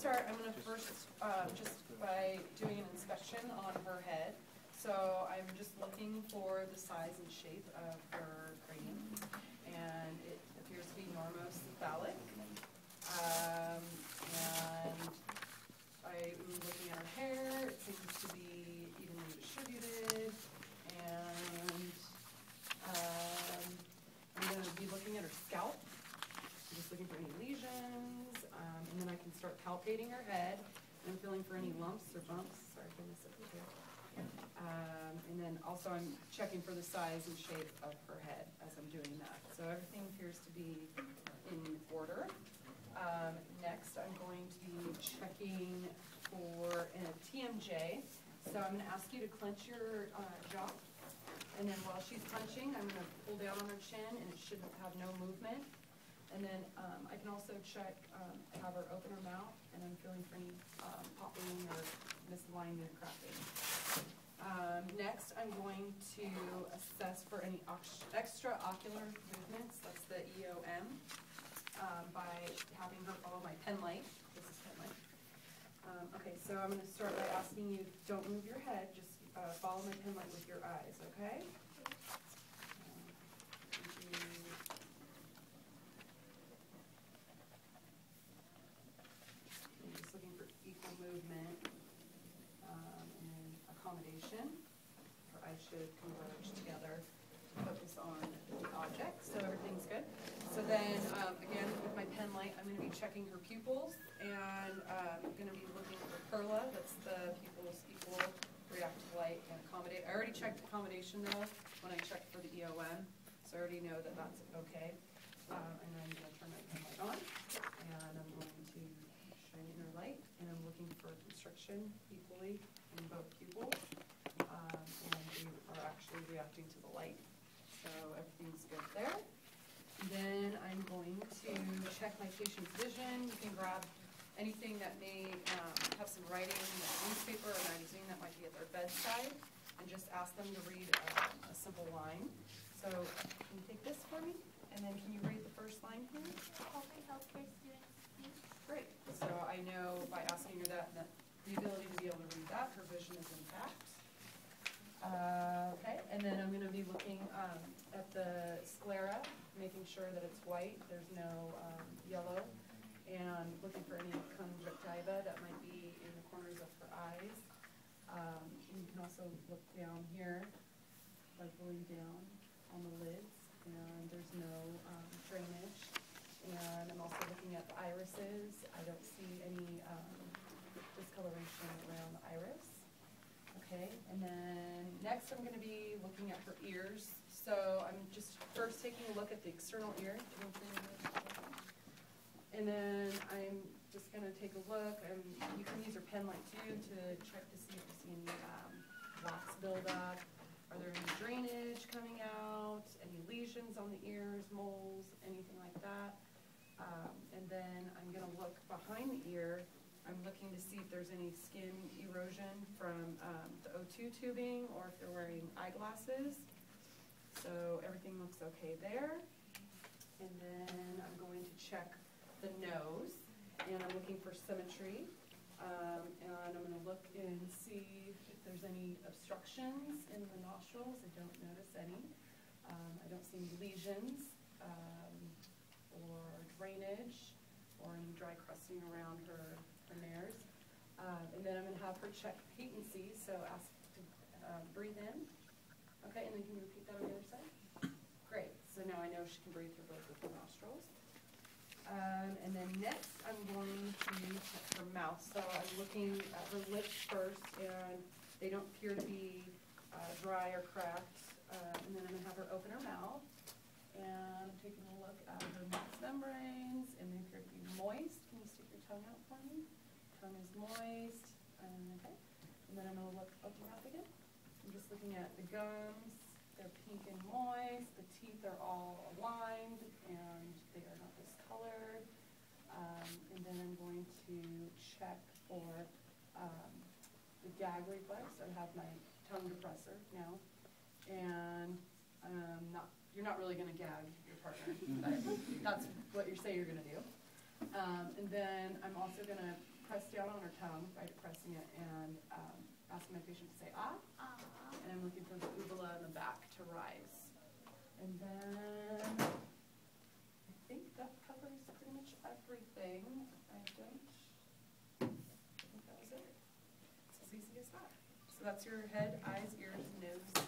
start, I'm going to first, just by doing an inspection on her head. So I'm just looking for the size and shape of her cranium, and it appears to be normocephalic. And I'm looking at her hair, it seems to be evenly distributed, and I'm going to be looking at her scalp. I'm just looking for any lesions, and then I can start palpating her head. I'm feeling for any lumps or bumps. Sorry if I missed it here. And then also I'm checking for the size and shape of her head as I'm doing that. So everything appears to be in order. Next, I'm going to be checking for a TMJ. So I'm going to ask you to clench your jaw. And then while she's clenching, I'm going to pull down on her chin, and it should have no movement. And then I can also check, have her open her mouth, and I'm feeling for any popping or misalignment or cracking. Next, I'm going to assess for any extraocular movements, that's the EOM, by having her follow my pen light. This is pen light. Okay, so I'm going to start by asking you, don't move your head, just follow my pen light with your eyes, okay? I'm just looking for equal movement and accommodation. Her eyes should converge together to focus on the object, so everything's good. So then, again, with my pen light, I'm going to be checking her pupils, and I'm going to be looking for perla, that's the pupils equal, react to light, and accommodate. I already checked accommodation, though, when I checked for the EOM, so I already know that that's okay. And I'm going to turn my pen light on, and I'm going to shine inner light, and I'm looking for constriction equally in both pupils, and we are actually reacting to the light. So everything's good there. Then I'm going to check my patient's vision. You can grab anything that may have some writing, like a newspaper or magazine that might be at their bedside, and just ask them to read a simple line. So can you take this for me? And then can you read the first line, please? Hopefully healthcare students. Great. So I know by asking her that the ability to be able to read that, her vision is intact. Okay, and then I'm going to be looking at the sclera, making sure that it's white, there's no yellow, and looking for any conjunctiva that might be in the corners of her eyes. And you can also look down here, by pulling down on the lids, and there's no drainage. And I'm also looking at the irises. I don't see any discoloration around the iris. Okay, and then next I'm going to be looking at her ears. So I'm just first taking a look at the external ear. And then I'm just going to take a look, and you can use your pen light too to check to see if you see any wax buildup. Are there any drainage coming out, any lesions on the ears, moles, anything like that. And then I'm going to look behind the ear. I'm looking to see if there's any skin erosion from the O2 tubing, or if they're wearing eyeglasses. So everything looks okay there. And then I'm going to check the nose, and I'm looking for symmetry. And I'm going to look and see if there's any obstructions in the nostrils. I don't notice any. I don't see any lesions or drainage or any dry crusting around her nares. And then I'm going to have her check patency, so ask to breathe in. Okay, and then can you repeat that on the other side? Great, so now I know she can breathe through both of her nostrils. And then next I'm going to check her mouth. So I'm looking at her lips first, and they don't appear to be dry or cracked. And then I'm going to have her open her mouth. And I'm taking a look at her mouth membranes, and they appear to be moist. Can you stick your tongue out for me? Tongue is moist. Okay. And then I'm going to look, open your mouth again. I'm just looking at the gums. They're pink and moist. The teeth are all aligned, and they are not discolored. And then I'm going to check for the gag reflex. I have my tongue depressor now. And you're not really going to gag your partner. That's what you say you're going to do. And then I'm also going to press down on her tongue by depressing it and asking my patient to say ah. And I'm looking for the uvula in the back to rise. And then I think that covers pretty much everything. I think that was it. It's as easy as that. So that's your head, eyes, ears, nose.